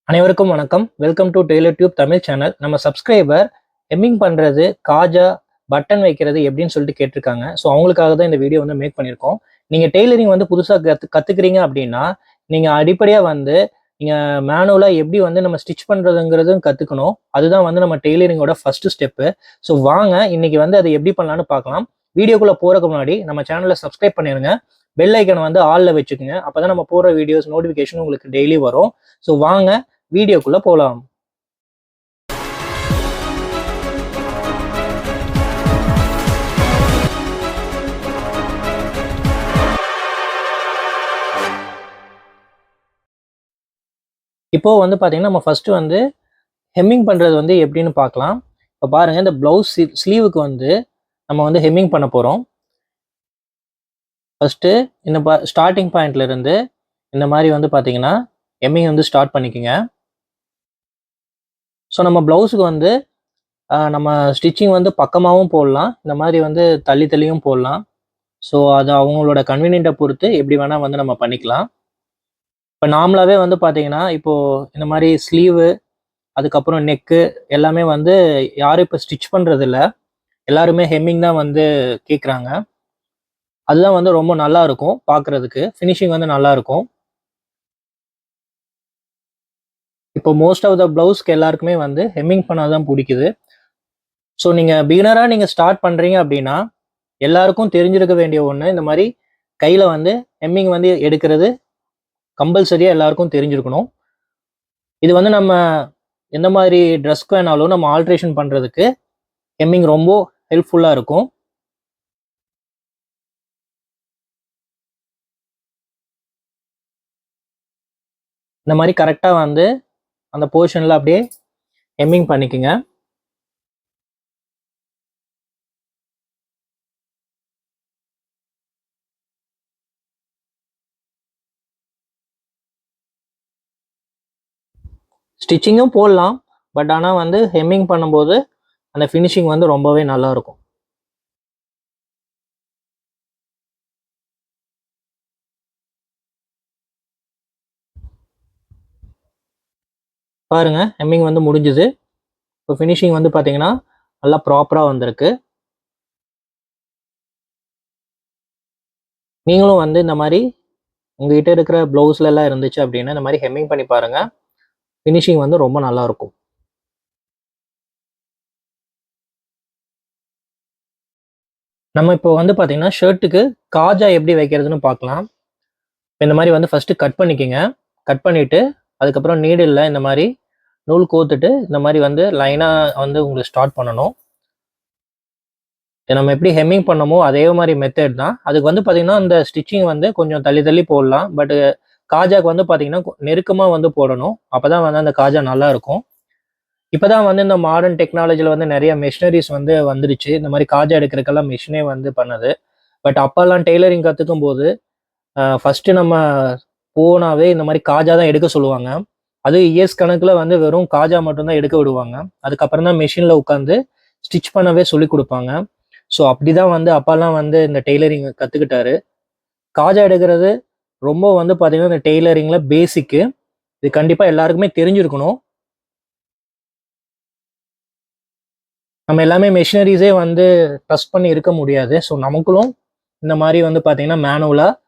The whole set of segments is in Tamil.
அனைவருக்கும் வணக்கம். Welcome to Taylor tube Tamil channel. நம்ம சப்ஸ்கிரைபர் ஹெம்மிங் பண்ணுறது, காஜா, பட்டன் வைக்கிறது எப்படின்னு சொல்லிட்டு கேட்டிருக்காங்க. ஸோ அவங்களுக்காக தான் இந்த வீடியோ வந்து மேக் பண்ணியிருக்கோம். நீங்கள் டெய்லரிங் வந்து புதுசாக கற்றுக்கிறீங்க அப்படின்னா, நீங்கள் அடிப்படையாக வந்து நீங்கள் மேனுவலாக எப்படி வந்து நம்ம ஸ்டிச் பண்ணுறதுங்கிறதும் கற்றுக்கணும். அதுதான் வந்து நம்ம டெய்லரிங்கோட ஃபர்ஸ்ட் ஸ்டெப்பு. ஸோ வாங்க இன்னைக்கு வந்து அதை எப்படி பண்ணலான்னு பார்க்கலாம். வீடியோக்குள்ளே போகிறதுக்கு முன்னாடி நம்ம சேனலை சப்ஸ்கிரைப் பண்ணிடுங்க. பெல் ஐக்கனை வந்து ஆலில் வச்சுக்கோங்க. அப்போ தான் நம்ம போகிற வீடியோஸ் நோட்டிஃபிகேஷன் உங்களுக்கு டெய்லி வரும். ஸோ வாங்க வீடியோக்குள்ள போலாம். இப்போ வந்து பாத்தீங்கன்னா நம்ம ஃபர்ஸ்ட் வந்து ஹெம்மிங் பண்றது வந்து எப்படின்னு பார்க்கலாம். இப்போ பாருங்க, இந்த பிளவுஸ் ஸ்லீவுக்கு வந்து நம்ம வந்து ஹெம்மிங் பண்ண போறோம். ஃபர்ஸ்ட் இந்த ஸ்டார்டிங் பாயிண்ட்ல இருந்து இந்த மாதிரி வந்து பாத்தீங்கன்னா ஹெம்மிங் வந்து ஸ்டார்ட் பண்ணிக்கோங்க. ஸோ நம்ம பிளவுஸுக்கு வந்து நம்ம ஸ்டிச்சிங் வந்து பக்கமாகவும் போடலாம், இந்த மாதிரி வந்து தள்ளி தள்ளியும் போடலாம். ஸோ அது அவங்களோட கன்வீனியன்ட்டை பொறுத்து எப்படி வேணால் வந்து நம்ம பண்ணிக்கலாம். இப்போ நார்மலாகவே வந்து பார்த்தீங்கன்னா, இப்போது இந்த மாதிரி ஸ்லீவு, அதுக்கப்புறம் நெக்கு எல்லாமே வந்து யாரும் இப்போ ஸ்டிச் பண்ணுறதில்ல. எல்லாருமே ஹெம்மிங் தான் வந்து கேட்குறாங்க. அதுதான் வந்து ரொம்ப நல்லா இருக்கும் பார்க்குறதுக்கு. ஃபினிஷிங் வந்து நல்லா இருக்கும். இப்போ மோஸ்ட் ஆஃப் த ப்ளவுஸ்க்கு எல்லாருக்குமே வந்து ஹெம்மிங் பண்ணால் தான் பிடிக்குது. ஸோ நீங்கள் பிகினராக நீங்கள் ஸ்டார்ட் பண்ணுறீங்க அப்படின்னா, எல்லாருக்கும் தெரிஞ்சிருக்க வேண்டிய ஒன்று, இந்த மாதிரி கையில் வந்து ஹெம்மிங் வந்து எடுக்கிறது கம்பல்சரியாக எல்லாருக்கும் தெரிஞ்சிருக்கணும். இது வந்து நம்ம எந்த மாதிரி ட்ரெஸ்க்கு வேணாலும் நம்ம ஆல்ட்ரேஷன் பண்ணுறதுக்கு ஹெம்மிங் ரொம்ப ஹெல்ப்ஃபுல்லாக இருக்கும். இந்த மாதிரி கரெக்டாக வந்து அந்த போர்ஷனில் அப்படியே ஹெம்மிங் பண்ணிக்கோங்க. ஸ்டிச்சிங்கும் போடலாம், பட் ஆனால் வந்து ஹெம்மிங் பண்ணும்போது அந்த ஃபினிஷிங் வந்து ரொம்பவே நல்லா இருக்கும். பாருங்க, ஹெம்மிங் வந்து முடிஞ்சுது. இப்போ ஃபினிஷிங் வந்து பார்த்தீங்கன்னா நல்லா ப்ராப்பராக வந்திருக்கு. நீங்களும் வந்து இந்த மாதிரி உங்ககிட்ட இருக்கிற ப்ளவுஸ்ல எல்லாம் இருந்துச்சு அப்படின்னா இந்த மாதிரி ஹெம்மிங் பண்ணி பாருங்க. ஃபினிஷிங் வந்து ரொம்ப நல்லா இருக்கும். நம்ம இப்போ வந்து பார்த்தீங்கன்னா ஷர்ட்டுக்கு காஜா எப்படி வைக்கிறதுன்னு பார்க்கலாம். இந்த மாதிரி வந்து ஃபர்ஸ்ட் கட் பண்ணிக்கோங்க. கட் பண்ணிட்டு அதுக்கப்புறம் நீடில்ல இந்த மாதிரி நூல் கோத்துட்டு இந்த மாதிரி வந்து லைனாக வந்து உங்களுக்கு ஸ்டார்ட் பண்ணணும். நம்ம எப்படி ஹெம்மிங் பண்ணமோ அதே மாதிரி மெத்தட் தான். அதுக்கு வந்து பார்த்தீங்கன்னா இந்த ஸ்டிச்சிங் வந்து கொஞ்சம் தள்ளி தள்ளி போடலாம். பட் காஜாக்கு வந்து பார்த்தீங்கன்னா நெருக்கமாக வந்து போடணும். அப்போ தான் வந்து அந்த காஜா நல்லா இருக்கும். இப்போ தான் வந்து இந்த மாடர்ன் டெக்னாலஜியில் வந்து நிறைய மிஷினரிஸ் வந்து வந்துருச்சு. இந்த மாதிரி காஜா எடுக்கிறதுக்கெல்லாம் மிஷினே வந்து பண்ணுது. பட் அப்போல்லாம் டெய்லரிங் கற்றுக்கும் போது ஃபஸ்ட்டு நம்ம போனாவே இந்த மாதிரி காஜா தான் எடுக்க சொல்லுவாங்க. அது இயர்ஸ் கணக்கில் வந்து வெறும் காஜா மட்டும்தான் எடுக்க விடுவாங்க. அதுக்கப்புறம் தான் மிஷினில் உட்காந்து ஸ்டிச் பண்ணவே சொல்லி கொடுப்பாங்க. ஸோ அப்படி தான் வந்து அப்பாலாம் வந்து இந்த டெய்லரிங் கற்றுக்கிட்டாரு. காஜா எடுக்கிறது ரொம்ப வந்து பார்த்தீங்கன்னா இந்த டெய்லரிங்கில் பேசிக்கு. இது கண்டிப்பாக எல்லாருக்குமே தெரிஞ்சிருக்கணும். நம்ம எல்லாமே மெஷினரிஸே வந்து ட்ரஸ்ட் பண்ணி இருக்க முடியாது. ஸோ நமக்குள்ளும் இந்த மாதிரி வந்து பார்த்தீங்கன்னா மேனுவலாக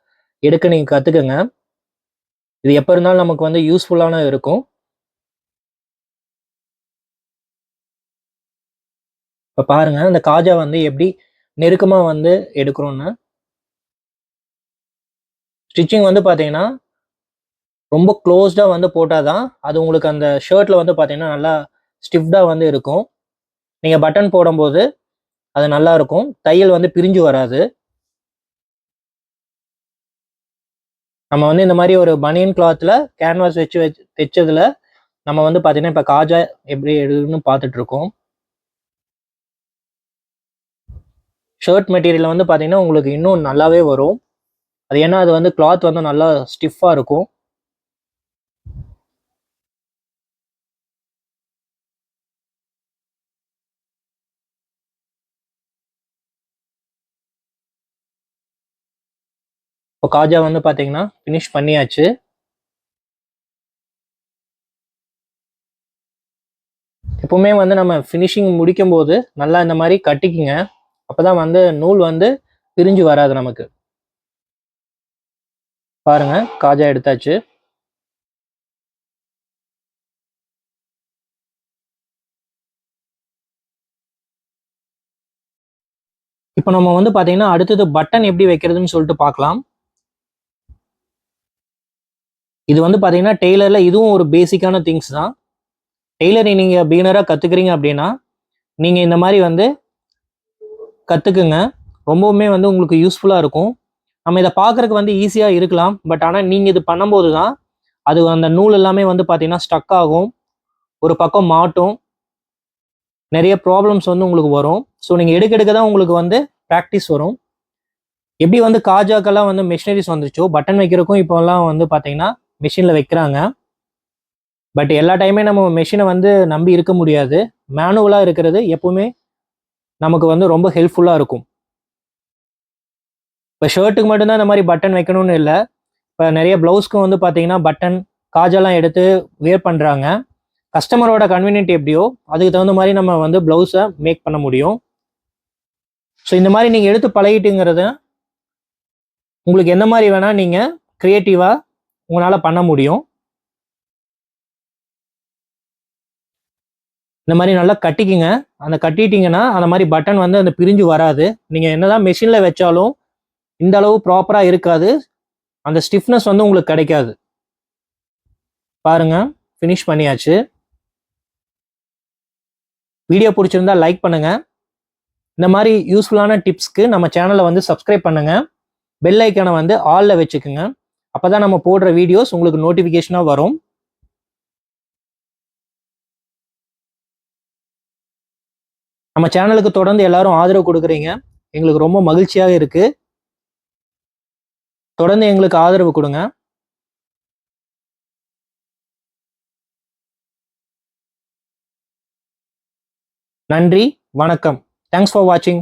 எடுக்க நீங்கள் கற்றுக்கங்க. இது எப்போ இருந்தாலும் நமக்கு வந்து யூஸ்ஃபுல்லான இருக்கும். இப்போ பாருங்க, இந்த காஜா வந்து எப்படி நெருக்கமாக வந்து எடுக்கிறோன்னு. ஸ்டிச்சிங் வந்து பார்த்தீங்கன்னா ரொம்ப க்ளோஸ்டாக வந்து போட்டால் தான் அது உங்களுக்கு அந்த ஷர்ட்டில் வந்து பார்த்தீங்கன்னா நல்லா ஸ்டிஃப்டாக வந்து இருக்கும். நீங்கள் பட்டன் போடும்போது அது நல்லா இருக்கும். தையல் வந்து பிரிஞ்சு வராது. நம்ம வந்து இந்த மாதிரி ஒரு பனியன் கிளாத்தில் கேன்வாஸ் வச்சு தைச்சதுல நம்ம வந்து பார்த்தீங்கன்னா இப்போ காஜா எப்படி எடுக்குன்னு பார்த்துட்டு இருக்கோம். ஷர்ட் மெட்டீரியல் வந்து பார்த்தீங்கன்னா உங்களுக்கு இன்னும் நல்லாவே வரும். அது ஏன்னா அது வந்து கிளாத் வந்து நல்லா ஸ்டிஃபாக இருக்கும். இப்போ காஜா வந்து பார்த்தீங்கன்னா ஃபினிஷ் பண்ணியாச்சு. எப்பவுமே வந்து நம்ம ஃபினிஷிங் முடிக்கும் போது நல்லா இந்த மாதிரி கட்டிக்குங்க. அப்பதான் வந்து நூல் வந்து பிரிஞ்சு வராது நமக்கு. பாருங்க, காஜா எடுத்தாச்சு. இப்போ நம்ம வந்து பாத்தீங்கன்னா அடுத்தது பட்டன் எப்படி வைக்கிறதுன்னு சொல்லிட்டு பார்க்கலாம். இது வந்து பாத்தீங்கன்னா டெய்லர்ல இதுவும் ஒரு பேசிக்கான திங்ஸ் தான். டெய்லரிங் நீங்க பிகினரா கத்துக்கிறீங்க அப்படின்னா நீங்க இந்த மாதிரி வந்து கத்துக்குங்க. ரொம்பவுமே வந்து உங்களுக்கு யூஸ்ஃபுல்லா இருக்கும். நம்ம இதை பார்க்கறதுக்கு வந்து ஈஸியா இருக்கலாம். பட் ஆனா நீங்க இது பண்ணும்போது தான் அது அந்த நூல் எல்லாமே வந்து பாத்தீங்கன்னா ஸ்டக் ஆகும். ஒரு பக்கம் மாட்டும். நிறைய ப்ராப்ளம்ஸ் வந்து உங்களுக்கு வரும். ஸோ நீங்க எடுக்க எடுக்க தான் உங்களுக்கு வந்து ப்ராக்டிஸ் வரும். எப்படி வந்து காஜாக்கெல்லாம் வந்து மிஷினரிஸ் வந்துச்சோ பட்டன் வைக்கிறதுக்கும் இப்போல்லாம் வந்து பாத்தீங்கன்னா மிஷின்ல வைக்கிறாங்க. பட் எல்லா டைமே நம்ம மெஷினை வந்து நம்பி இருக்க முடியாது. மேனுவலா இருக்கிறது எப்பவுமே நமக்கு வந்து ரொம்ப ஹெல்ப்ஃபுல்லா இருக்கும். இப்போ ஷர்ட்டுக்கு மட்டும்தான் இந்த மாதிரி பட்டன் வைக்கணும்னு இல்லை. இப்போ நிறைய ப்ளவுஸ்க்கும் வந்து பார்த்தீங்கன்னா பட்டன் காஜெல்லாம் எடுத்து வேர் பண்ணுறாங்க. கஸ்டமரோட கன்வீனியன்ட் எப்படியோ அதுக்கு தகுந்த மாதிரி நம்ம வந்து ப்ளவுஸை மேக் பண்ண முடியும். ஸோ இந்த மாதிரி நீங்கள் எடுத்து பழகிட்டுங்கிறத உங்களுக்கு எந்த மாதிரி வேணால் நீங்கள் க்ரியேட்டிவாக உங்களால் பண்ண முடியும். இந்த மாதிரி நல்லா கட்டிக்குங்க. அந்த கட்டிட்டீங்கன்னா அந்த மாதிரி பட்டன் வந்து அந்த பிரிஞ்சு வராது. நீங்கள் என்னதான் மெஷினில் வச்சாலும் இந்த அளவு ப்ராப்பராக இருக்காது. அந்த ஸ்டிஃப்னஸ் வந்து உங்களுக்கு கிடைக்காது. பாருங்க, ஃபினிஷ் பண்ணியாச்சு. வீடியோ பிடிச்சிருந்தா லைக் பண்ணுங்க. இந்த மாதிரி யூஸ்ஃபுல்லான டிப்ஸ்க்கு நம்ம சேனலை வந்து சப்ஸ்கிரைப் பண்ணுங்க. பெல் ஐக்கானை வந்து ஆல்ல வச்சுக்குங்க. அப்பதான் நம்ம போடுற வீடியோஸ் உங்களுக்கு நோட்டிஃபிகேஷனாக வரும். நம்ம சேனலுக்கு தொடர்ந்து எல்லாரும் ஆதரவு கொடுக்குறீங்க. எங்களுக்கு ரொம்ப மகிழ்ச்சியாக இருக்கு. தொடர்ந்து எங்களுக்கு ஆதரவு கொடுங்க. நன்றி, வணக்கம். தேங்க்ஸ் ஃபார் வாட்சிங்.